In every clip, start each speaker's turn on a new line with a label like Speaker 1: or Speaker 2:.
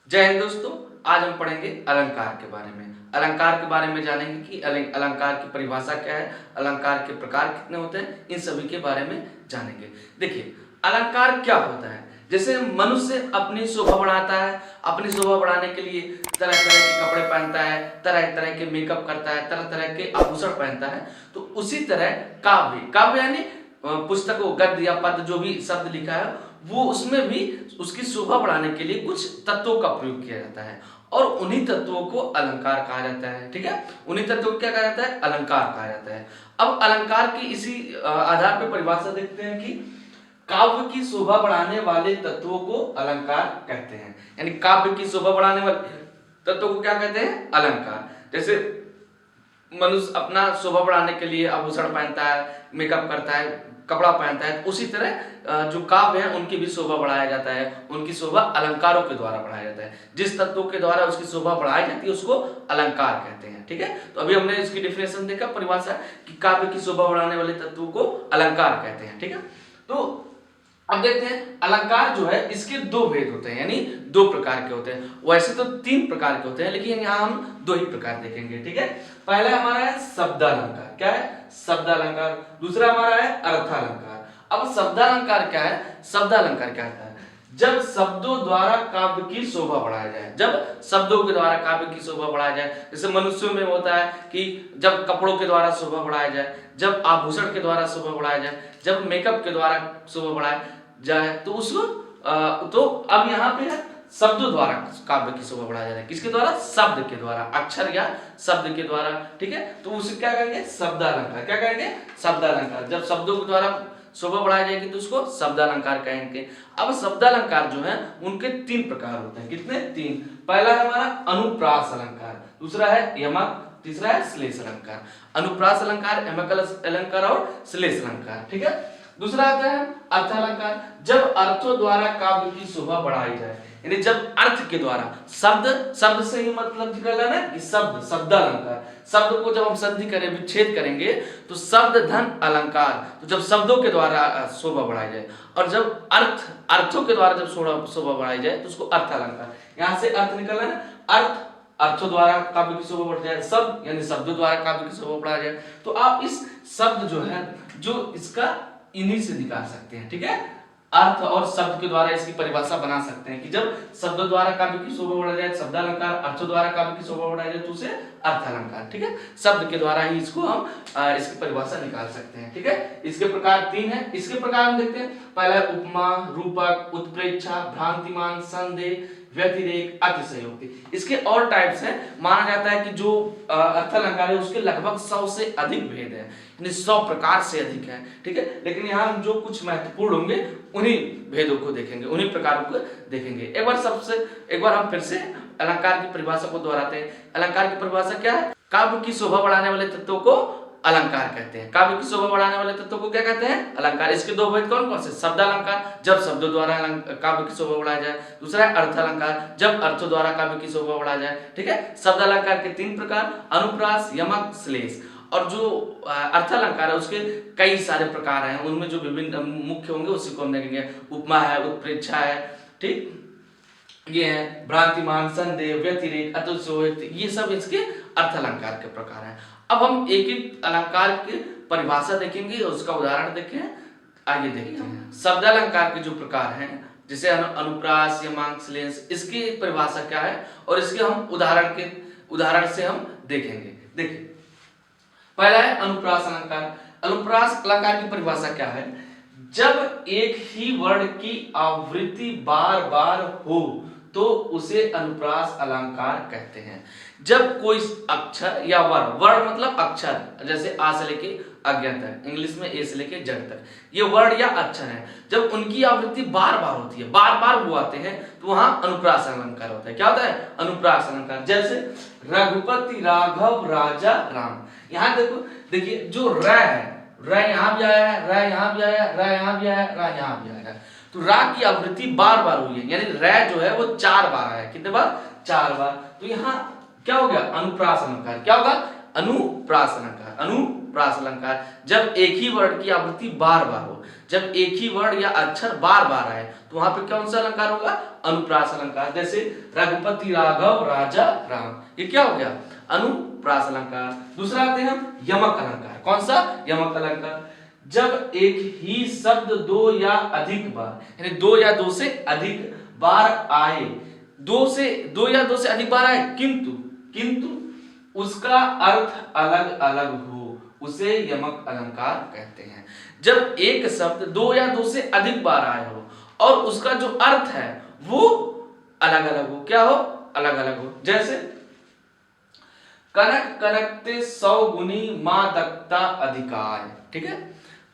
Speaker 1: जय हिंद दोस्तों। आज हम पढ़ेंगे अलंकार के बारे में। अलंकार के बारे में जानेंगे कि अलंकार की परिभाषा क्या है, अलंकार के प्रकार कितने होते हैं, इन सभी के बारे में जानेंगे। देखिए, अलंकार क्या होता है। जैसे मनुष्य अपनी शोभा बढ़ाता है, अपनी शोभा बढ़ाने के लिए तरह तरह के कपड़े पहनता है, तरह तरह के मेकअप करता है, तरह तरह के आभूषण पहनता है। तो उसी तरह काव्य काव्य यानी पुस्तकों, गद्य या पद्य जो भी शब्द लिखा है, वो उसमें भी उसकी शोभा बढ़ाने के लिए कुछ तत्वों का प्रयोग किया जाता है और उन्हीं तत्वों को अलंकार कहा जाता है। ठीक है, उन्हीं तत्वों को क्या कहा जाता है, अलंकार कहा जाता है। अब अलंकार की इसी आधार पर परिभाषा देखते हैं कि काव्य की शोभा बढ़ाने वाले तत्वों को अलंकार कहते हैं। यानी काव्य की शोभा बढ़ाने वाले तत्वों को क्या कहते हैं, अलंकार। जैसे मनुष्य अपना शोभा बढ़ाने के लिए आभूषण पहनता है, मेकअप करता है, कपड़ा पहनता है, उसी तरह जो काव्य है उनकी भी शोभा बढ़ाया जाता है, उनकी शोभा अलंकारों के द्वारा बढ़ाया जाता है। जिस तत्वों के द्वारा उसकी शोभा बढ़ाई जाती है उसको अलंकार कहते हैं। ठीक है, तो अभी हमने इसकी डिफिनेशन देखा, परिभाषा, कि काव्य की शोभा बढ़ाने वाले तत्वों को अलंकार कहते हैं। ठीक है, तो अब देखते हैं अलंकार जो है इसके दो भेद होते हैं, यानी दो प्रकार के होते हैं। वैसे तो तीन प्रकार के होते हैं, लेकिन यहाँ हम दो ही प्रकार देखेंगे। ठीक है, पहला हमारा है शब्दालंकार। क्या है, शब्दालंकार। दूसरा हमारा है अर्थालंकार। अब शब्दालंकार क्या है, शब्दालंकार क्या होता है, जब शब्दों द्वारा काव्य की शोभा बढ़ाया जाए। जब शब्दों के द्वारा काव्य की शोभा बढ़ाया जाए, जैसे मनुष्यों में होता है कि जब कपड़ों के द्वारा शोभा बढ़ाया जाए, जब आभूषण के द्वारा शोभा बढ़ाया जाए, जब मेकअप के द्वारा शोभा बढ़ाया जाए, तो उसको तो अब यहाँ पे है शब्दों द्वारा काव्य की शोभा बढ़ाया जा रहा है। किसके द्वारा, शब्द के द्वारा, अक्षर या शब्द के द्वारा। ठीक है, तो उसे क्या कहेंगे, शब्दालंकार। क्या कहेंगे, शब्दालंकार। जब शब्दों के द्वारा शोभा बढ़ाई जाएगी तो उसको शब्दालंकार कहेंगे। अब शब्दालंकार जो है उनके तीन प्रकार होते हैं। कितने, तीन। पहला है हमारा अनुप्रास अलंकार, दूसरा है यमक, तीसरा है श्लेष अलंकार। अनुप्रास अलंकार, यमक अलंकार और श्लेष अलंकार। ठीक है, दूसरा आता है अर्थालंकार। जब अर्थों द्वारा काव्य की शोभा बढ़ाई जाए, यानी जब अर्थ के द्वारा, शब्द से ही मतलब निकल रहा है कि शब्द, शब्दालंकार। शब्द को जब हम संधि करें, विच्छेद करेंगे तो शब्द धन अलंकार। तो जब शब्दों के द्वारा शोभा बढ़ाई जाए, और जब अर्थों के द्वारा जब शोभा बढ़ाई जाए तो उसको अर्थालंकार। यहाँ से अर्थ निकल रहा है, अर्थ, अर्थों द्वारा काव्य की शोभा बढ़ जाए, शब्द यानी शब्दों द्वारा काव्य की शोभा बढ़ाया जाए। तो आप इस शब्द जो है, जो इसका इन्हीं से निकाल सकते हैं। ठीक है, अर्थ और शब्द के द्वारा इसकी परिभाषा बना सकते हैं कि जब शब्दों द्वारा काव्य की शोभा बढ़ाई जाए शब्दालंकार, अर्थों द्वारा काव्य की शोभा बढ़ाई जाए तो उसे अर्थालंकार। ठीक है, शब्द के द्वारा ही इसको हम इसकी परिभाषा निकाल सकते हैं। ठीक है, इसके प्रकार तीन है। इसके प्रकार हम देखते हैं, पहला है उपमा, रूपक, उत्प्रेक्षा, भ्रांतिमान, संदेह, व्यतिरेक, अतिशयोक्ति। इसके और टाइप्स हैं। माना जाता है कि जो अर्थालंकार है उसके लगभग 100 से अधिक भेद है, यानी 100 प्रकार से अधिक है। ठीक है, लेकिन यहाँ हम जो कुछ महत्वपूर्ण होंगे उन्हीं भेदों को देखेंगे, उन्हीं प्रकारों को देखेंगे। एक बार हम फिर से अलंकार की परिभाषा को दोहराते हैं। अलंकार की परिभाषा क्या है, काव्य की शोभा बढ़ाने वाले तत्वों को अलंकार कहते हैं। काव्य की शोभा बढ़ाने वाले तत्वों को क्या कहते हैं, अलंकार। इसके दो भेद कौन कौन से, शब्दालंकार, जब शब्दों द्वारा काव्य की शोभा बढ़ाया जाए, दूसरा है अर्थालंकार, जब अर्थों द्वारा काव्य की शोभा बढ़ाया जाए। ठीक है, शब्दालंकार के तीन प्रकार, अनुप्रास, यमक, श्लेष। और जो अर्थालंकार है उसके कई सारे प्रकार हैं, उनमें जो विभिन्न मुख्य होंगे उसी को हम देखेंगे। उपमा है, उत्प्रेक्षा है, ठीक, ये है भ्रांतिमान, संदेह, व्यतिरेक, अतिशयोक्ति, ये सब इसके अर्थालंकार के प्रकार हैं। अब हम एक एक अलंकार की परिभाषा देखेंगे और उसका उदाहरण देखें। आगे देखते हैं शब्दालंकार के जो प्रकार हैं, जैसे अनुप्रास, यमक, श्लेष, इसकी परिभाषा क्या है और इसके हम उदाहरण से हम देखेंगे। देखिए, पहला है अनुप्रास अलंकार। अनुप्रास अलंकार की परिभाषा क्या है, जब एक ही वर्ण की आवृत्ति बार बार हो तो उसे अनुप्रास अलंकार कहते हैं। जब कोई अक्षर या वर्ण मतलब अक्षर, जैसे आ से लेके अज्ञा तक, इंग्लिश में ए से लेके जेड तक, ये वर्ण या अक्षर है, जब उनकी आवृत्ति बार बार होती है, बार बार वो आते हैं, तो वहां अनुप्रास अलंकार होता है। क्या होता है, अनुप्रास अलंकार। जैसे रघुपति राघव राजा राम। यहाँ देखिए जो र है, र यहाँ भी आया है, र यहाँ भी आया है, र यहाँ भी आया है, र यहाँ भी आया है, तो रा की आवृत्ति बार बार हुई है, यानी र जो है वो 4 बार आया है। कितने बार, 4 बार। तो यहाँ क्या हो गया, अनुप्रास अलंकार। क्या होगा, अनुप्रास अलंकार। अनुप्रास अलंकार, जब एक ही वर्ण की आवृत्ति बार बार हो, जब एक ही वर्ण या अक्षर बार बार आए तो वहां पे कौन सा अलंकार होगा? अनुप्रास अलंकार। जैसे रघुपति राघव राजा राम, ये क्या हो गया? अनुप्रास अलंकार। दूसरा आते हैं हम यमक अलंकार। कौन सा? यमक अलंकार। जब एक ही शब्द दो या अधिक बार, यानी दो या दो से अधिक बार आए, दो या दो से अधिक बार आए किंतु उसका अर्थ अलग अलग हो, उसे यमक अलंकार कहते हैं। जब एक शब्द दो या दो से अधिक बार आए हो और उसका जो अर्थ है वो अलग अलग हो, क्या हो? अलग अलग हो। जैसे कनक कनकते 100 गुनी मादकता अधिकार, ठीक है,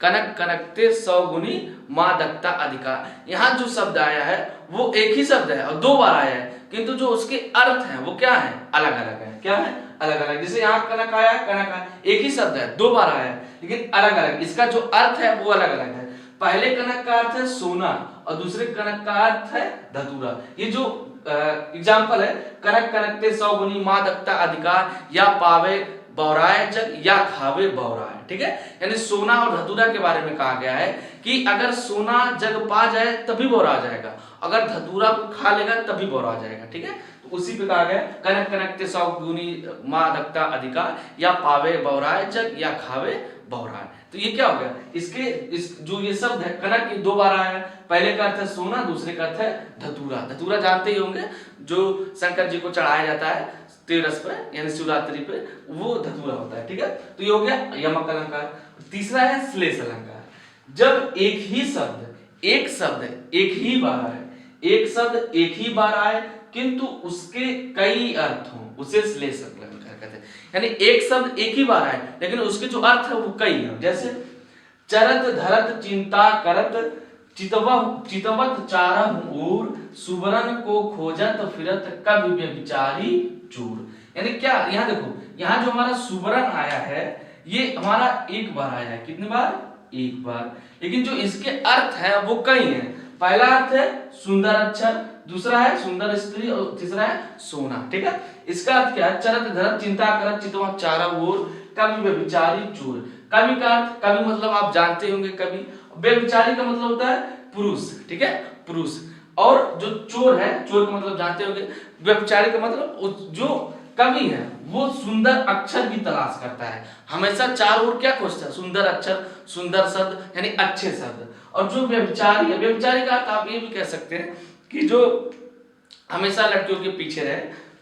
Speaker 1: कनक कनकते 100 गुनी मादकता अधिकार। यहाँ जो शब्द आया है वो एक ही शब्द है और दो बार आया है, किंतु जो उसके अर्थ हैं वो क्या है? अलग अलग है। क्या है? अलग अलग। जैसे यहाँ कनक आया, कनक आया, एक ही शब्द है, दो बार आया है, लेकिन अलग अलग, इसका जो अर्थ है वो अलग अलग है। पहले कनक का अर्थ है सोना और दूसरे कनक का अर्थ है धतूरा। ये जो एग्जाम्पल है, कनक कनकते 100 गुनी मादकता अधिकार, या पावे बौराए जग या खावे बौराए, ठीक है, यानी सोना और धतूरा के बारे में कहा गया है कि अगर सोना जग पा जाए तभी बौरा जाएगा, अगर धतूरा को खा लेगा तभी बौरा जाएगा, ठीक है। तो उसी पे कहा गया कनक कनकते 100 गुनी मादकता अधिकार, या पावे बौराए जग या खावे बौराए। तो ये क्या हो गया? इस जो ये शब्द है कनक, ये दो बार आया है। पहले का अर्थ है सोना, दूसरे का अर्थ है धतूरा। धतूरा जानते ही होंगे, जो शंकर जी को चढ़ाया जाता है तेरस पे, यानी शिवरात्रि पे, वो धतूरा होता है, ठीक है। तो ये हो गया यमक अलंकार। तीसरा है श्लेष अलंकार। जब एक शब्द एक ही बार आए, एक शब्द एक ही बार आए किंतु उसके कई अर्थ हों, उसे श्लेष अलंकार कहते हैं। यानी एक शब्द एक ही बार आए लेकिन उसके जो अर्थ है वो कई हैं। जैसे चरत धरत चिंता करत चितवत चारह ओर, सुवरन को खोजत फिरत कवि व्यभिचारी चूर। यानी क्या? यहाँ देखो, यहाँ जो हमारा सुवरन आया है ये हमारा एक बार आया है। कितनी बार? एक बार। लेकिन जो इसके अर्थ है वो कई हैं। पहला अर्थ है सुंदर अक्षर, दूसरा है सुंदर स्त्री और तीसरा है सोना, ठीक है। इसका अर्थ क्या है? चरत धरत चिंता करत चितवत चारह ओर, कवि व्यभिचारी चूर। कवि का अर्थ, कवि मतलब आप जानते होंगे कवि, व्यभिचारी का मतलब होता है पुरुष, ठीक है, पुरुष। और जो चोर है, चोर का मतलब जानते होंगे, व्यभिचारी का मतलब जो कवि है वो सुंदर अक्षर की तलाश करता है, हमेशा चारों ओर क्या खोजता है? सुंदर अक्षर, सुंदर शब्द, यानी अच्छे शब्द। और जो व्यभिचारी है, व्यभिचारी का अर्थ आप ये भी कह सकते हैं कि जो हमेशा लड़कियों के पीछे रहे,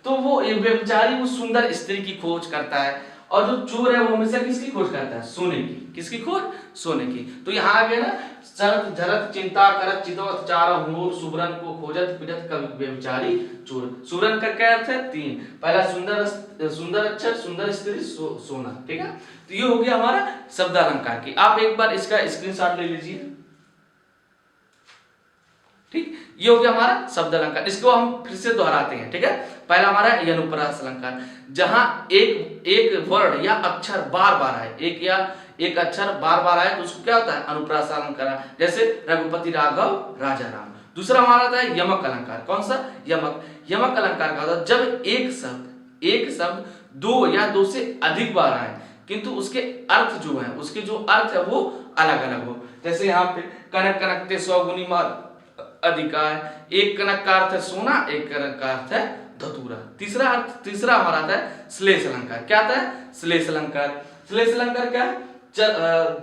Speaker 1: तो वो व्यभिचारी वो सुंदर स्त्री की खोज करता है। और जो चोर है वो हमेशा किसकी खोज करता है? सोने की। किसकी खोज? सोने की। तो यहाँ आ गया ना, चरत धरत चिंता करत चितवत चारह ओर, सुवरन को खोजत फिरत कवि व्यभिचारी चोर। सुवरन का क्या अर्थ है? तीन। पहला सुंदर अक्षर, सुंदर स्त्री, सोना, ठीक है। तो ये हो गया हमारा शब्द अलंकार की। आप एक बार इसका स्क्रीनशॉट ले लीजिए, ठीक। ये हो गया हमारा शब्द अलंकार। इसको हम फिर से दोहराते हैं, ठीक है। पहला हमारा अनुप्रास अलंकार, जहां एक वर्ण या अक्षर बार बार आए, एक अक्षर बार बार आए तो उसको क्या होता है? अनुप्रास अलंकार। जैसे रघुपति राघव राजा राम। दूसरा हमारा आता है यमक अलंकार। कौन सा? यमक अलंकार का होता है जब एक शब्द दो या दो से अधिक बार आए किंतु उसके अर्थ जो है, उसके जो अर्थ है वो अलग अलग हो। जैसे यहाँ पे कनक कनकते 100 गुनी अधिकार, एक कनक का अर्थ है सोना, एक कनक का अर्थ है धतूरा। तीसरा हमारा आता है श्लेष अलंकार। क्या आता है? श्लेष अलंकार। श्लेष अलंकार क्या है?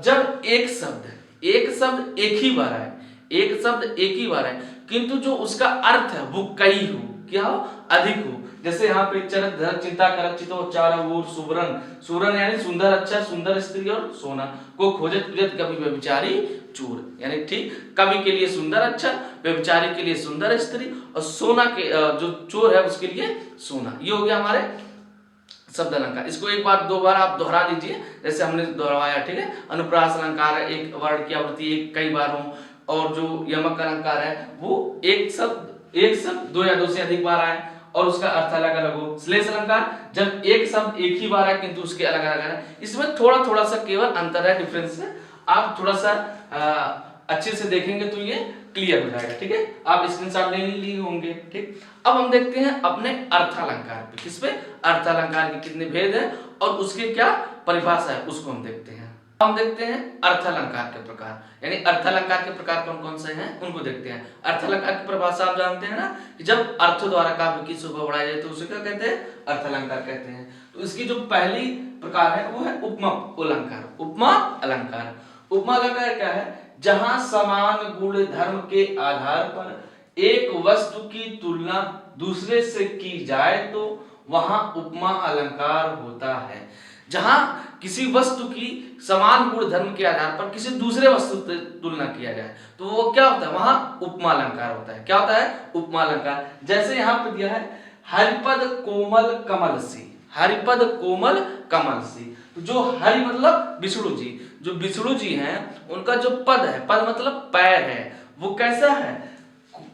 Speaker 1: जब एक शब्द एक ही बार आए किंतु जो उसका अर्थ है वो कई हो, क्या हो? अधिक हो। जैसे यहाँ पे चरत धरत चिंता करत चितवत चारह ओर, सुवरन यानी सुंदर अक्षर, सुंदर स्त्री और सोना को खोजत फिरत कवि व्यभिचारी चोर। यानी ठीक, कवि के लिए सुंदर अक्षर, व्यभिचारी के लिए सुंदर स्त्री और सोना के जो चोर है उसके लिए सोना। ये हो गया हमारे शब्द अलंकार। इसको एक बार दो बार आप दोहरा लीजिए जैसे हमने दोहराया, ठीक है। अनुप्रास अलंकार है, एक वर्ड की आवृत्ति एक कई बार हो, और जो यमक अलंकार है वो एक शब्द दो या दो से अधिक बार आए और उसका अर्थ अलग अलग हो। श्लेष अलंकार जब एक शब्द एक ही बार आए किंतु उसके अलग अलग है। इसमें थोड़ा सा केवल अंतर है, डिफरेंस है। आप थोड़ा सा अच्छे से देखेंगे तो ये क्लियर हो जाएगा। ठीक है, आप स्क्रीनशॉट ले लिए होंगे। ठीक, अब हम देखते हैं अपने अर्थालंकार पे। किस पे? अर्थालंकार के कितने भेद है और उसके क्या परिभाषा है उसको हम देखते हैं। हम देखते हैं अर्थालंकार के प्रकार, यानी अर्थालंकार के प्रकार कौन कौन से हैं उनको देखते हैं। अर्थालंकार की परिभाषा आप जानते हैं ना कि जब अर्थ द्वारा काव्य की शोभा बढ़ाई जाए तो उसे क्या कहते हैं? अर्थालंकार कहते हैं। तो इसकी जो पहली प्रकार है वो है उपमा अलंकार। उपमा अलंकार, उपमा अलंकार क्या है? जहां समान गुण धर्म के आधार पर एक वस्तु की तुलना दूसरे से की जाए तो वहां उपमा अलंकार होता है। जहां किसी वस्तु की समान गुण धर्म के आधार पर किसी दूसरे वस्तु से तुलना किया जाए तो वो क्या होता है? वहां उपमा अलंकार होता है। क्या होता है? उपमा अलंकार। जैसे यहां पर दिया है हरिपद कोमल कमल सी, हरिपद कोमल कमल सी। तो जो हरि मतलब विष्णु जी, जो विष्णु जी हैं उनका जो पद है, पद मतलब पैर है, वो कैसा है?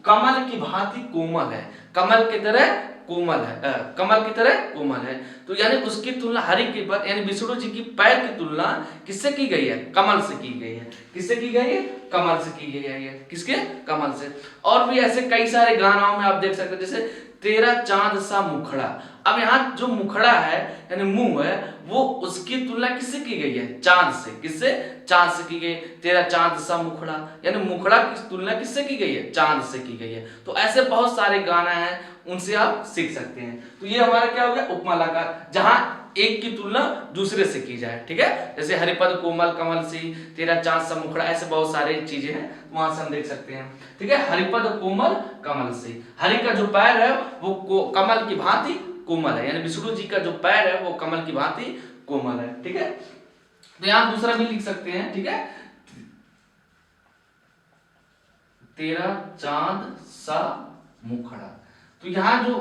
Speaker 1: कमल की भांति कोमल है, कमल की तरह कोमल है, कमल की तरह कोमल है। तो यानी उसकी तुलना हरि के पद यानी विष्णु जी की पैर की तुलना किससे की गई है? कमल से की गई है। किससे की गई है? कमल से की गई है। किसके? कमल से। और भी ऐसे कई सारे गानाओं में आप देख सकते हैं, जैसे तेरा चांद सा मुखड़ा। अब यहाँ जो मुखड़ा है यानी मुंह है, वो उसकी तुलना किससे की गई है? चांद से। किससे? चांद से की गई। तेरा चांद सा मुखड़ा यानी मुखड़ा की तुलना किससे की गई है? चांद से की गई है। तो ऐसे बहुत सारे गाना हैं, उनसे आप सीख सकते हैं। तो ये हमारा क्या हो गया? उपमा अलंकार, जहां एक की तुलना दूसरे से की जाए। ठीक है, जैसे हरिपद कोमल कमल सी, तेरा चांद सा मुखड़ा, ऐसे बहुत सारे चीजें हैं, वहां से हम देख सकते हैं। ठीक है, हरिपद कोमल कमल सी, हरि का जो पैर है वो कमल की भांति कोमल है, यानी विष्णु जी का जो पैर है वो कमल की भांति कोमल है। ठीक है, तो यहां दूसरा भी लिख सकते हैं। ठीक है, तेरा चांद सा मुखड़ा। तो यहां जो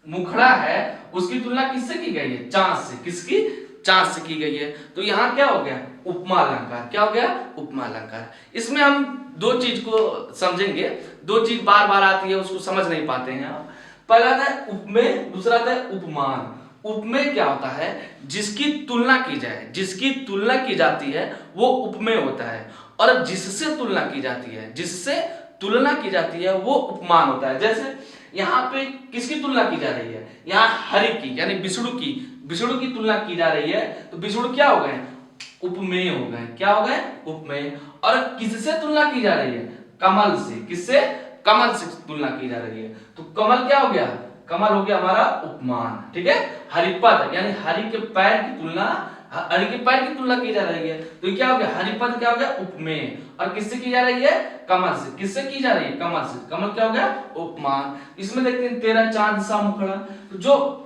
Speaker 1: मुखड़ा है उसकी तुलना किससे की गई है? चांद से। किसकी? चांद से की गई है। तो यहां क्या हो गया? उपमा अलंकार। क्या हो गया? उपमा अलंकार। इसमें हम दो चीज को समझेंगे, दो चीज बार बार आती है उसको समझ नहीं पाते हैं आप। पहला आता है उपमेय, दूसरा आता है उपमान। उपमेय क्या होता है? जिसकी तुलना की जाए, जिसकी तुलना की जाती है वो उपमेय होता है, और जिससे तुलना की जाती है, जिससे तुलना की जाती है वो उपमान होता है। जैसे यहाँ पे किसकी तुलना की जा रही है? यहाँ हरि की यानी विष्णु की तुलना की जा रही है, तो विष्णु क्या हो गए? उपमेय हो गए। क्या हो गए? उपमेय। और किससे तुलना की जा रही है? कमल से। किससे? कमल से तुलना की जा रही है, तो कमल क्या हो गया? कमल हो गया हमारा उपमान। ठीक है, हरिपद यानी हरि के पैर की तुलना, हरि के पैर की तुलना की जा रही है, तो क्या हो गया? हरिपद क्या हो गया? उपमेय। और किससे की जा रही है? कमल से। किससे की जा रही है? कमल से। कमल क्या हो गया? उपमान। इसमें देखते हैं तेरा चांद सा मुखड़ा, तो जो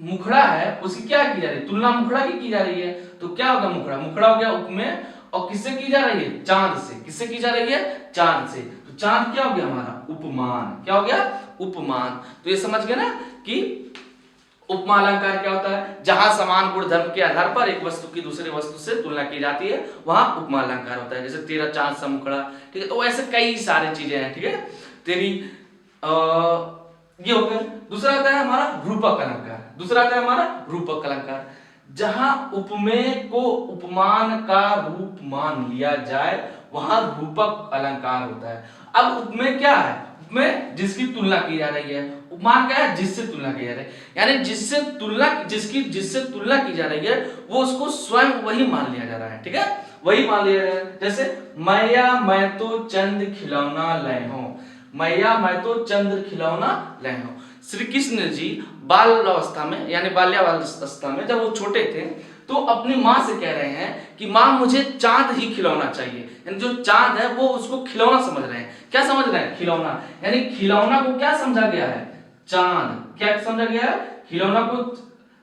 Speaker 1: मुखड़ा है उसकी क्या की जा रही है? तुलना मुखड़ा की जा रही है, तो क्या होगा? मुखड़ा। मुखड़ा हो गया उपमेय, और किससे की जा रही है? चांद से। किससे की जा रही है? चांद से। तो चांद क्या हो गया हमारा? उपमान। क्या हो गया? उपमान। तो ये समझ गए ना कि उपमा अलंकार क्या होता है? जहां समान गुण धर्म के आधार पर एक वस्तु की दूसरे वस्तु से तुलना की जाती है वहां उपमा अलंकार होता है। जैसे तेरा चांद सा मुखड़ा। ठीक है, तो ऐसे कई सारी चीजें हैं। ठीक है, तेरी ये हो गया। दूसरा आता है हमारा रूपक अलंकार। दूसरा आता है हमारा रूपक अलंकार, जहां उपमेय को उपमान का रूप मान लिया जाए वहां रूपक अलंकार होता है। अब उपमेय क्या है? उपमेय जिसकी तुलना की जा रही है। उपमान क्या है? जिससे तुलना की जा रही है, यानी जिससे तुलना की जा रही है वो उसको स्वयं वही मान लिया जा रहा है। ठीक है, वही मान लिया जा रहा है। जैसे मैया मैं तो चंद खिलौना लय हूं, मैया मैं तो चंद्र खिलौना लय हूं। श्री कृष्ण जी बाल अवस्था में यानी बाल्यावस्था में जब वो छोटे थे तो अपनी माँ से कह रहे हैं कि माँ मुझे चांद ही खिलौना चाहिए, यानी जो चांद है वो उसको खिलौना समझ रहे हैं। क्या समझ रहे हैं? खिलौना। यानी खिलौना को क्या समझा गया है? चांद। क्या समझा गया है? खिलौना को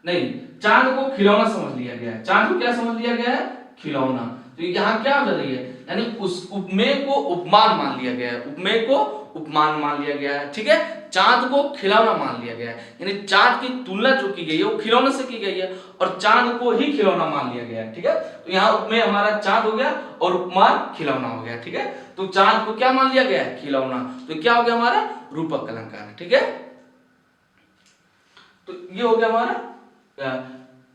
Speaker 1: नहीं, चांद को खिलौना समझ लिया गया है। चांद को क्या समझ लिया गया है? खिलौना। तो यहाँ क्या हो रही है? यानी उस उपमेय को उपमान मान लिया गया है। उपमेय को उपमान मान लिया गया है। ठीक है, चांद को खिलौना मान लिया गया है, यानी चांद की तुलना जो की गई है वो खिलौने से की गई है और चांद को ही खिलौना मान लिया गया है। ठीक है, तो यहाँ उपमेय हमारा चांद हो गया और उपमान खिलौना हो गया। ठीक है, तो चांद को क्या मान लिया गया है? खिलौना। तो क्या हो गया हमारा? रूपक अलंकार। ठीक है, तो ये हो गया हमारा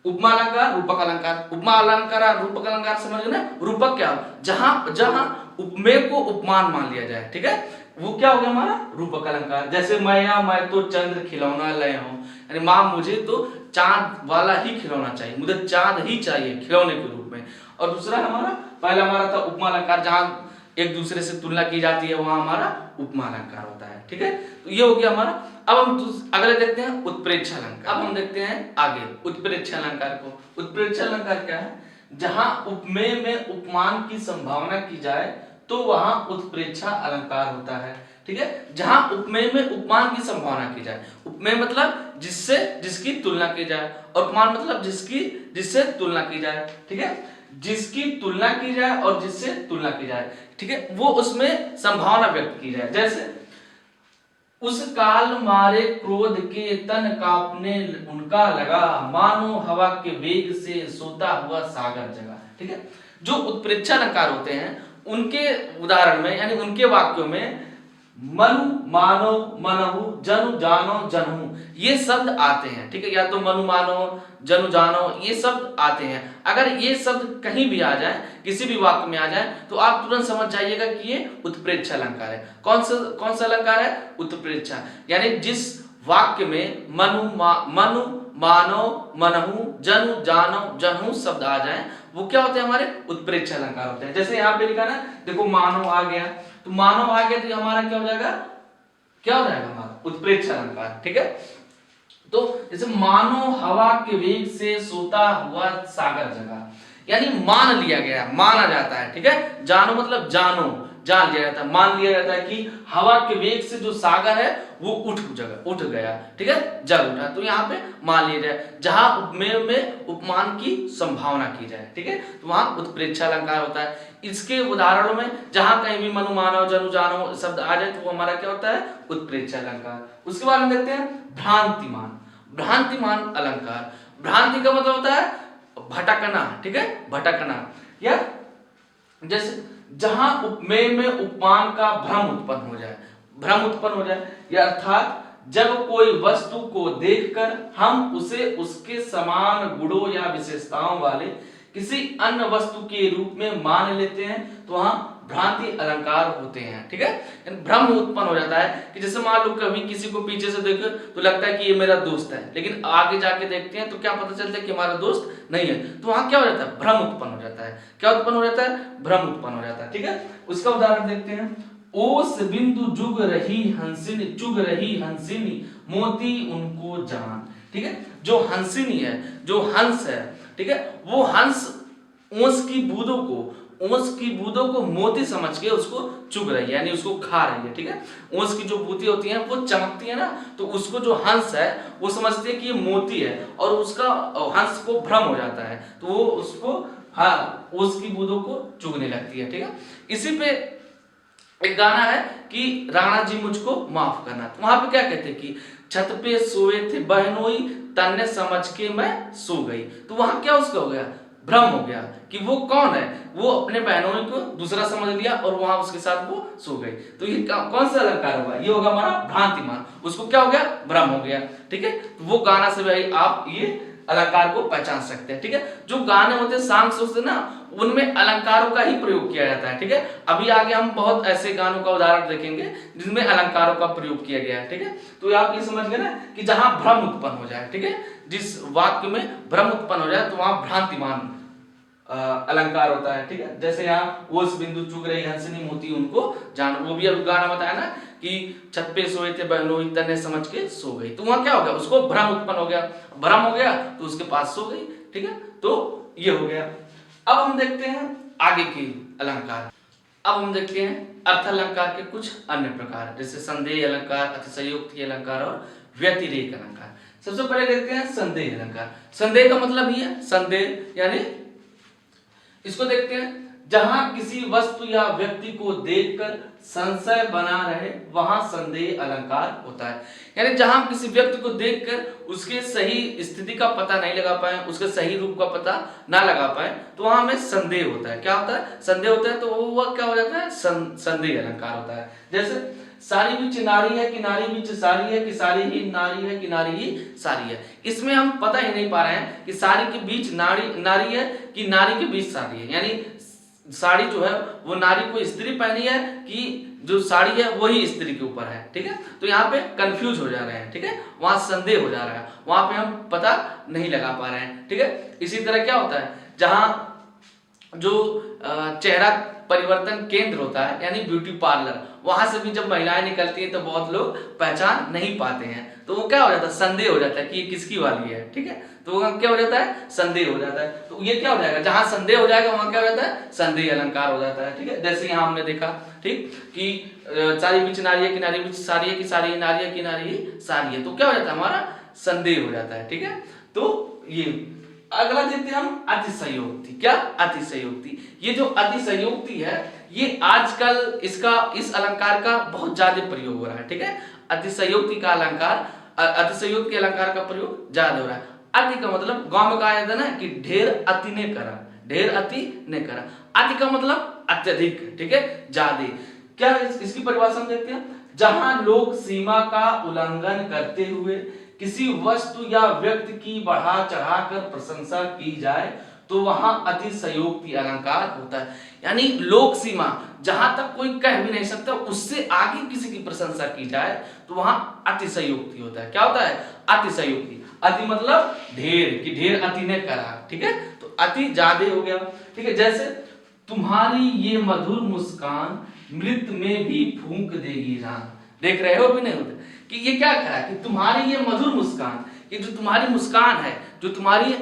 Speaker 1: उपमा अलंकार, रूपक अलंकार। उपमा अलंकार और रूपक अलंकार समझ गए ना। रूपक क्या, जहां जहां उपमेय को उपमान मान लिया जाए, ठीक है, वो क्या हो गया हमारा रूपक अलंकार। जैसे मैं तो चंद्र खिलौना लाया हूं, यानी माँ मुझे तो चांद वाला ही खिलौना चाहिए, मुझे चांद ही चाहिए खिलौने के रूप में। और दूसरा हमारा, पहला हमारा था उपमा अलंकार, जहां एक दूसरे से तुलना की जाती है, वहां हमारा उपमा अलंकार होता है, ठीक है। तो ये हो गया हमारा। अब हम अगले देखते हैं उत्प्रेक्षा अलंकार। अब हम देखते हैं आगे उत्प्रेक्षा अलंकार को। उत्प्रेक्षा अलंकार क्या है, जहां उपमेय में उपमान की संभावना की जाए तो वहां उत्प्रेक्षा अलंकार होता है, ठीक है। जहां उपमेय में उपमान की संभावना की जाए, उपमेय मतलब जिससे जिसकी तुलना की जाए, और उपमान मतलब जिससे तुलना की जाए, ठीक है, जिसकी तुलना की जाए और जिससे तुलना की जाए, ठीक है, वो उसमें संभावना व्यक्त की जाए। जैसे उस काल मारे क्रोध के तन कांपने उनका लगा, मानो हवा के वेग से सोता हुआ सागर जगा, ठीक है। जो उत्प्रेक्षा अलंकार होते हैं उनके उदाहरण में, यानी उनके वाक्यों में मनु मानो मनहु जनु जानो जनहु ये शब्द आते हैं, ठीक है। या तो मनु मानो जनु जानो ये शब्द आते हैं। अगर ये शब्द कहीं भी आ जाए, किसी भी वाक्य में आ जाए, तो आप तुरंत समझ जाइएगा कि ये उत्प्रेक्षा अलंकार है। कौन सा अलंकार है, उत्प्रेक्षा। यानी जिस वाक्य में मनु मानो मनहु जनु जानो जनहु शब्द आ जाए, वो क्या होते हैं, हमारे उत्प्रेक्षा अलंकार होते हैं। जैसे यहाँ पे लिखा ना, देखो मानव आ गया, तो मानव आ गया तो हमारा क्या हो जाएगा, क्या हो जाएगा हमारा उत्प्रेक्षा अलंकार, ठीक है। तो जैसे मानो हवा के वेग से सोता हुआ सागर जगा, यानी मान लिया गया, माना जाता है, ठीक है। जानो मतलब जान लिया जाता है, मान लिया जाता है कि हवा के वेग से जो सागर है वो उठ गया, ठीक है, जग उठा। तो यहाँ पे मान लिया जाए जहां उपमेय में उपमान की संभावना की जाए, ठीक है, तो वहां उत्प्रेक्षा अलंकार होता है। इसके उदाहरणों में जहां कहीं भी मनु मानो जनु जानो शब्द आ जाए तो वो हमारा क्या होता है, उत्प्रेक्षा अलंकार। उसके बाद हम देखते हैं भ्रांतिमान। भ्रांतिमान अलंकार, भ्रांति का मतलब होता है भटकना, ठीक है, भटकना। या जैसे जहां उपमेय में उपमान का भ्रम उत्पन्न हो जाए, या अर्थात जब कोई वस्तु को देखकर हम उसे उसके समान गुणों या विशेषताओं वाले किसी अन्य वस्तु के रूप में मान लेते हैं, तो वहां भ्रांति अलंकार होते हैं, ठीक है। भ्रम उत्पन्न हो जाता है कि जैसे मान लो कभी किसी को पीछे से देखो तो लगता है कि ये मेरा दोस्त है, लेकिन आगे जाके देखते हैं तो क्या पता चलता है कि हमारा दोस्त नहीं है, तो वहां क्या हो जाता है, भ्रम उत्पन्न हो जाता है। क्या उत्पन्न हो जाता है, भ्रम उत्पन्न हो जाता है, ठीक है। उसका उदाहरण देखते हैं, ओस बिंदु चुग रही हंसिनी मोती उनको जान, ठीक है। जो हंसिनी है, जो हंस है, ठीक है, वो हंस ओस की बूंदों को मोती समझ के उसको चुग रही है, यानी उसको खा रही है, ठीक है। ओस की जो बूंदें होती हैं वो चमकती है ना, तो उसको जो हंस है वो समझते हैं कि ये मोती है, और उसका हंस को भ्रम हो जाता है, तो वो उसको ओस की बूंदों को चुगने लगती है, ठीक है। इसी पे एक गाना है कि राणा जी मुझको माफ करना, तो वहां पे क्या कहते हैं कि छत पे सोए थे बहनोई तन्ने समझ के मैं सो गई, तो वहां क्या उसका हो गया, भ्रम हो गया कि वो कौन है, वो अपने बहनोई को दूसरा समझ लिया और वहां उसके साथ वो सो गई। तो ये कौन सा अलंकार होगा, ये होगा हमारा भ्रांतिमान। उसको क्या हो गया, भ्रम हो गया, ठीक है। तो वो गाना से भाई आप ये अलंकार को पहचान सकते हैं, ठीक है। जो गाने होते हैं सॉन्ग्स होते हैं ना, उनमें अलंकारों का ही प्रयोग किया जाता है, ठीक है। अभी आगे हम बहुत ऐसे गानों का उदाहरण देखेंगे जिनमें अलंकारों का प्रयोग किया गया है, ठीक है। तो आप ये समझ गए ना कि जहां भ्रम उत्पन्न हो जाए, ठीक है, जिस वाक्य में भ्रम उत्पन्न हो जाए तो वहां भ्रांतिमान अलंकार होता है, ठीक है। जैसे यहाँ ओस बिंदु चुग रही हंसनी मोती उनको जान, वो भी अभी गाना बताया ना कि छत पे सोए थे बहनोई तन्ने समझ के सो गई, तो वहां क्या हो गया, उसको भ्रम उत्पन्न हो गया, भ्रम हो गया तो उसके पास सो गई, ठीक है। तो ये हो गया। अब हम देखते हैं आगे की अलंकार। अब हम देखते हैं अर्थ अलंकार के कुछ अन्य प्रकार, जैसे संदेह अलंकार, अतिशयोक्ति अलंकार और व्यतिरेक अलंकार। सबसे पहले देखते हैं संदेह अलंकार। संदेह का मतलब ही है संदेह, यानी इसको देखते हैं जहां किसी वस्तु या व्यक्ति को देखकर संशय बना रहे वहां संदेह अलंकार होता है। यानी जहां किसी व्यक्ति को देखकर उसके सही स्थिति का पता नहीं लगा पाए, उसके सही रूप का पता ना लगा पाए, तो वहां हमें संदेह होता है। क्या होता है, संदेह होता है, तो वो क्या हो जाता है, संदेह अलंकार होता है। जैसे सारी बीच नारी है कि नारी बीच सारी है कि सारी ही नारी है कि नारी ही सारी है। इसमें हम पता ही नहीं पा रहे हैं कि साड़ी के बीच नारी है कि नारी के बीच साड़ी है, यानी साड़ी जो है वो नारी को स्त्री पहनी है कि जो साड़ी है वही स्त्री के ऊपर है, ठीक है। तो यहाँ पे कंफ्यूज हो जा रहे हैं, ठीक है, वहां संदेह हो जा रहा है, वहां पे हम पता नहीं लगा पा रहे हैं, ठीक है। इसी तरह क्या होता है, जहां जो चेहरा परिवर्तन केंद्र होता है यानी ब्यूटी पार्लर, वहां से भी जब महिलाएं निकलती हैं तो बहुत लोग पहचान नहीं पाते हैं, तो वो क्या हो जाता है, संदेह हो जाता है कि ये किसकी वाली है, ठीक है। तो वो क्या हो जाता है, संदेह हो जाता है। तो ये क्या हो जाएगा, जहां संदेह हो जाएगा वहां क्या हो जाता है, संदेह अलंकार हो जाता है, ठीक है। जैसे यहाँ हमने देखा, ठीक, कि सारी बीच नारी है कि नारी बीच सारी है कि सारी ही नारी है कि नारी ही सारी है, तो क्या हो जाता है, हमारा संदेह हो जाता है, ठीक है। तो ये अगला देखते हैं हम अतिशयोक्ति। क्या, अतिशयोक्ति। ये जो अतिशयोक्ति है ये आजकल इस अलंकार का बहुत ज्यादा प्रयोग हो रहा है, ठीक है। अतिशयोक्ति का अलंकार, अतिशयोक्ति अलंकार का प्रयोग ज्यादा हो रहा है। अति का मतलब गांव में कहा जाता है ना कि ढेर अति ने करा, ढेर अति ने करा। अति का मतलब अत्यधिक, ठीक है, ज्यादा। क्या इसकी परिभाषा हम देखते हैं, जहां लोग सीमा का उल्लंघन करते हुए किसी वस्तु या व्यक्ति की बढ़ा चढ़ाकर प्रशंसा की जाए तो वहां अतिशयोक्ति अलंकार होता है। यानी लोक सीमा, जहां तक कोई कह भी नहीं सकता उससे आगे किसी की प्रशंसा की जाए तो वहां अतिशयोक्ति होता है। क्या होता है, अतिशयोक्ति। अति मतलब ढेर, कि ढेर अति ने करा, ठीक है, तो अति ज्यादा हो गया, ठीक है। जैसे तुम्हारी ये मधुर मुस्कान मृत में भी फूंक देगी जान। देख रहे हो भी नहीं होते कि ये क्या कहा कि तुम्हारी ये मधुर मुस्कान, ये जो तुम्हारी मुस्कान है, जो तुम्हारी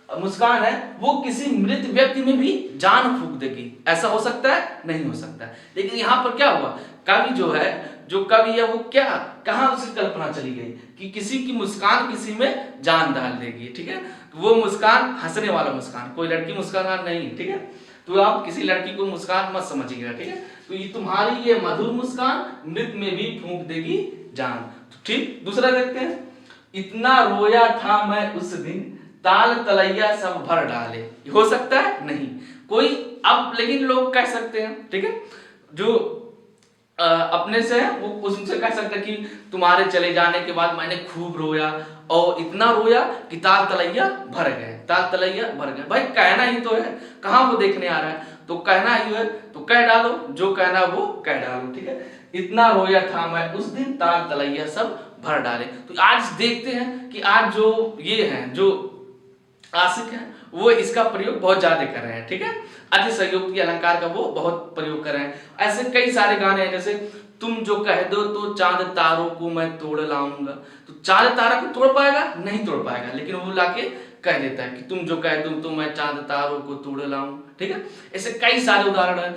Speaker 1: मुस्कान है वो किसी मृत व्यक्ति में भी जान फूंक देगी। ऐसा हो सकता है, नहीं हो सकता। लेकिन यहाँ पर क्या हुआ, कवि जो है, जो कवि है वो क्या, कहाँ उसकी कल्पना चली गई कि किसी की मुस्कान किसी में जान डाल देगी, ठीक है। वो मुस्कान हंसने वाला मुस्कान, कोई लड़की मुस्कान नहीं, ठीक है। तो आप किसी लड़की को मुस्कान मत समझिएगा, ठीक है। तो ये तुम्हारी ये मधुर मुस्कान मृत में भी फूंक देगी जान, ठीक। दूसरा देखते हैं, इतना रोया था मैं उस दिन ताल तलैया सब भर डाले। हो सकता है, नहीं कोई, अब लेकिन लोग कह सकते हैं, ठीक है, जो अपने से वो उससे कह सकते हैं कि तुम्हारे चले जाने के बाद मैंने खूब रोया और इतना रोया कि ताल तलैया भर गए, ताल तलैया भर गए। भाई कहना ही तो है, कहाँ वो देखने आ रहा है, तो कहना ही है तो कह डालो, जो कहना वो कह डालो, ठीक है। इतना रोया था मैं उस दिन ताल तलैया सब भर डाले। तो आज देखते हैं कि आज जो ये हैं, जो आशिक हैं, वो इसका प्रयोग बहुत ज्यादा कर रहे हैं, ठीक है। अतिशयोक्ति अलंकार का वो बहुत प्रयोग कर रहे हैं। ऐसे कई सारे गाने हैं, जैसे तुम जो कह दो तो चांद तारों को मैं तोड़ लाऊंगा। तो चांद तारा को तोड़ पाएगा, नहीं तोड़ पाएगा, लेकिन वो लाके कह देता है कि तुम जो कह दो तो मैं चांद तारों को तोड़ लाऊं, ठीक है। ऐसे कई सारे उदाहरण है।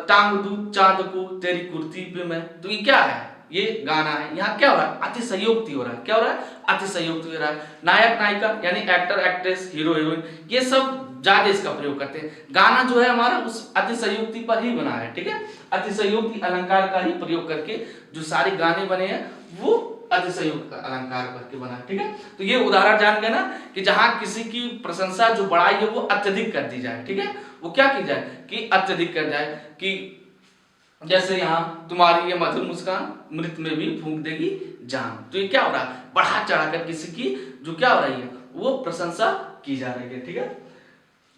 Speaker 1: टांग दूं चांद को तेरी कुर्ती पे मैं। तो ये क्या है, ये गाना है। यहाँ क्या हो रहा है, अतिशयोक्ति हो रहा है। क्या हो रहा है, अतिशयोक्ति हो रहा है। नायक नायिका यानी एक्टर एक्ट्रेस, हीरो हीरोइन, ये सब ज्यादा इसका प्रयोग करते हैं। गाना जो है हमारा उस अतिशयोक्ति पर ही बना है, ठीक है। अतिशयोक्ति अलंकार का ही प्रयोग करके जो सारे गाने बने हैं वो अतिशयोक्ति अलंकार करके बना, ठीक है। तो ये उदाहरण जान गए ना कि जहां किसी की प्रशंसा जो बड़ाई है वो अत्यधिक कर दी जाए, ठीक है। वो क्या की जाए कि अत्यधिक कर जाए, कि जैसे यहाँ तुम्हारी ये मधुर मुस्कान मृत में भी फूंक देगी जान। तो ये क्या हो रहा है, बढ़ा चढ़ाकर किसी की जो क्या हो रही है वो प्रशंसा की जा रही है, ठीक है।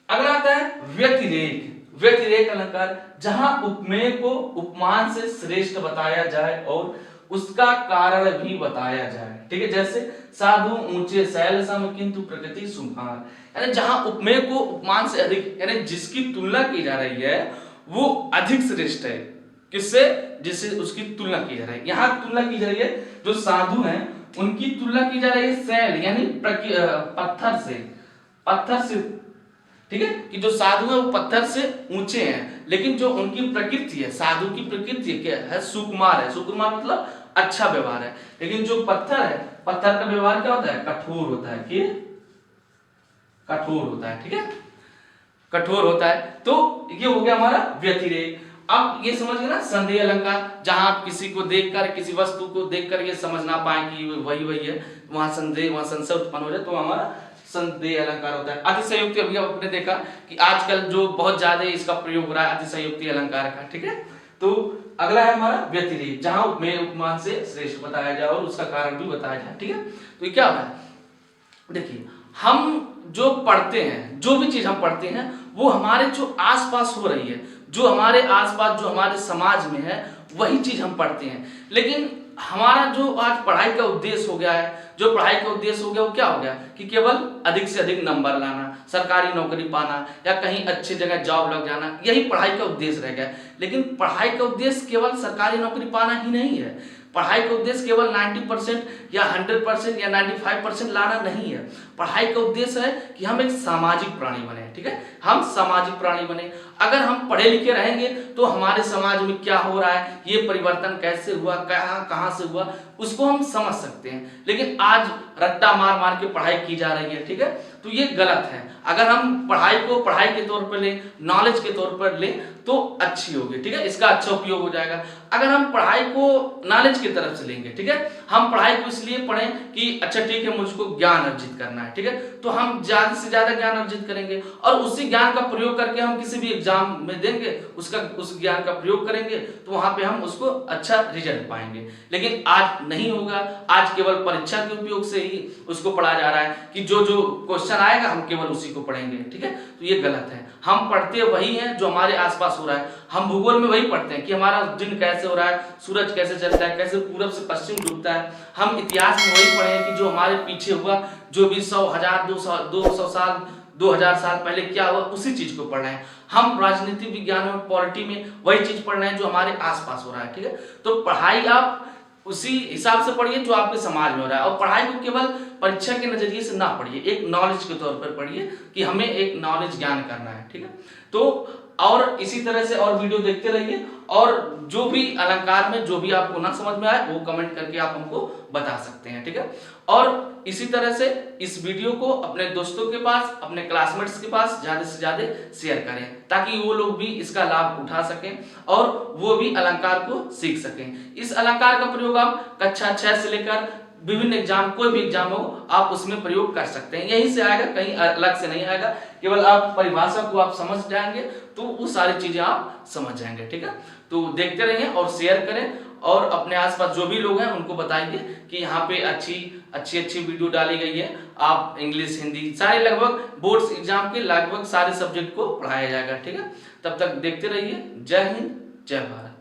Speaker 1: अगला आता है व्यतिरेक। व्यतिरेक अलंकार, जहां उपमेय को उपमान से श्रेष्ठ बताया जाए और उसका कारण भी बताया जाए, ठीक है। जैसे साधु ऊंचे शैल सम किंतु प्रकृति सुकुमार, यानी जहां उपमेय को उपमान से अधिक, यानी जिसकी तुलना की जा रही है वो अधिक श्रेष्ठ है, किससे, जिससे उसकी तुलना की जा रही है। यहाँ तुलना की जा रही है, जो साधु हैं उनकी तुलना की जा रही है शैल यानी पत्थर से, पत्थर से, ठीक है, कि जो साधु है वो पत्थर से ऊंचे हैं, लेकिन जो उनकी प्रकृति है, साधु की प्रकृति क्या है, सुकुमार है। सुकुमार मतलब अच्छा व्यवहार है। लेकिन जो पत्थर है, पत्थर का व्यवहार क्या होता है, कठोर होता है, कि कठोर होता है, ठीक है, कठोर होता है। तो ये हो गया हमारा व्यतिरेक। अब ये समझ गए ना संदेह अलंकार, जहां आप किसी को देखकर, किसी वस्तु को देखकर ये समझ ना पाए कि वही वही है, वहां संदेह, वहां संशय उत्पन्न हो जाए, तो हमारा संदेह अलंकार होता है। अतिशयोक्ति अभी आपने देखा कि आजकल जो बहुत ज्यादा इसका प्रयोग हो रहा है अतिशयोक्ति अलंकार का, ठीक है। तो अगला है हमारा व्यतिरेक, जहां में उपमान से श्रेष्ठ बताया जाए और उसका कारण भी बताया जाए। ठीक है, तो ये क्या होता है, देखिए हम जो पढ़ते हैं, जो भी चीज हम पढ़ते हैं वो हमारे जो आसपास हो रही है, जो हमारे आसपास, जो हमारे समाज में है, वही चीज हम पढ़ते हैं। लेकिन हमारा जो आज पढ़ाई का उद्देश्य हो गया है, जो पढ़ाई का उद्देश्य हो गया वो क्या हो गया कि केवल अधिक से अधिक नंबर लाना, सरकारी नौकरी पाना या कहीं अच्छी जगह जॉब लग जाना, यही पढ़ाई का उद्देश्य रह गया। लेकिन पढ़ाई का उद्देश्य केवल सरकारी नौकरी पाना ही नहीं है। पढ़ाई का उद्देश्य केवल 90% या 100% या 95% लाना नहीं है। पढ़ाई का उद्देश्य है कि हम एक सामाजिक प्राणी बने। ठीक है, हम सामाजिक प्राणी बने। अगर हम पढ़े लिखे रहेंगे तो हमारे समाज में क्या हो रहा है, ये परिवर्तन कैसे हुआ, कहाँ से हुआ, उसको हम समझ सकते हैं। लेकिन आज रट्टा मार मार के पढ़ाई की जा रही है। ठीक है, तो ये गलत है। अगर हम पढ़ाई को पढ़ाई के तौर पर लें, नॉलेज के तौर पर लें तो अच्छी होगी। ठीक है, इसका अच्छा उपयोग हो जाएगा। अगर हम पढ़ाई को नॉलेज की तरफ से लेंगे, ठीक है, हम पढ़ाई को इसलिए पढ़ें कि अच्छा ठीक है मुझको ज्ञान अर्जित करना है, ठीक है, तो हम ज्यादा से ज्यादा ज्ञान अर्जित करेंगे और उसी ज्ञान का प्रयोग करके हम किसी भी एग्जाम में देंगे, उस ज्ञान का प्रयोग करेंगे तो वहां पे हम उसको अच्छा रिजल्ट पाएंगे। लेकिन आज नहीं होगा, आज केवल परीक्षा के उपयोग से ही उसको पढ़ा जा रहा है कि जो जो क्वेश्चन आएगा हम केवल उसी को पढ़ेंगे। ठीक है, तो ये गलत है। हम पढ़ते वही हैं जो हमारे आसपास हो रहा है। हम भूगोल में वही पढ़ते हैं कि हमारा दिन कैसे हो रहा है, सूरज कैसे चलता है, कैसे पूरब से पश्चिम डूबता है। हम इतिहास में वही पढ़े हैं कि जो हमारे पीछे हुआ, जो भी 100, 1000, 200 साल, 2000 साल पहले क्या हुआ, उसी चीज को पढ़ रहे हैं। हम राजनीति विज्ञान और पॉलिटी में वही चीज पढ़ रहे हैं जो हमारे आसपास हो रहा है। ठीक है, तो पढ़ाई आप उसी हिसाब से पढ़िए जो आपके समाज में हो रहा है, और पढ़ाई को केवल परीक्षा के नजरिए से ना पढ़िए, एक नॉलेज के तौर पर पढ़िए कि हमें एक नॉलेज ज्ञान करना है। ठीक है, तो और इसी तरह से और वीडियो देखते रहिए, और जो भी अलंकार में जो भी आपको ना समझ में आए वो कमेंट करके आप हमको बता सकते हैं। ठीक है, और इसी तरह से इस वीडियो को अपने दोस्तों के पास, अपने क्लासमेट्स के पास ज्यादा से ज्यादा शेयर करें ताकि वो लोग भी इसका लाभ उठा सकें और वो भी अलंकार को सीख सकें। इस अलंकार का प्रयोग आप कक्षा 6 से लेकर विभिन्न एग्जाम, कोई भी एग्जाम हो, आप उसमें प्रयोग कर सकते हैं। यहीं से आएगा, कहीं अलग से नहीं आएगा। केवल आप परिभाषा को आप समझ जाएंगे तो वो सारी चीजें आप समझ जाएंगे। ठीक है, तो देखते रहिए और शेयर करें, और अपने आसपास जो भी लोग हैं उनको बताइए कि यहाँ पे अच्छी वीडियो डाली गई है। आप इंग्लिश, हिंदी, सारे लगभग बोर्ड्स एग्जाम के लगभग सारे सब्जेक्ट को पढ़ाया जाएगा। ठीक है, तब तक देखते रहिए। जय हिंद, जय भारत।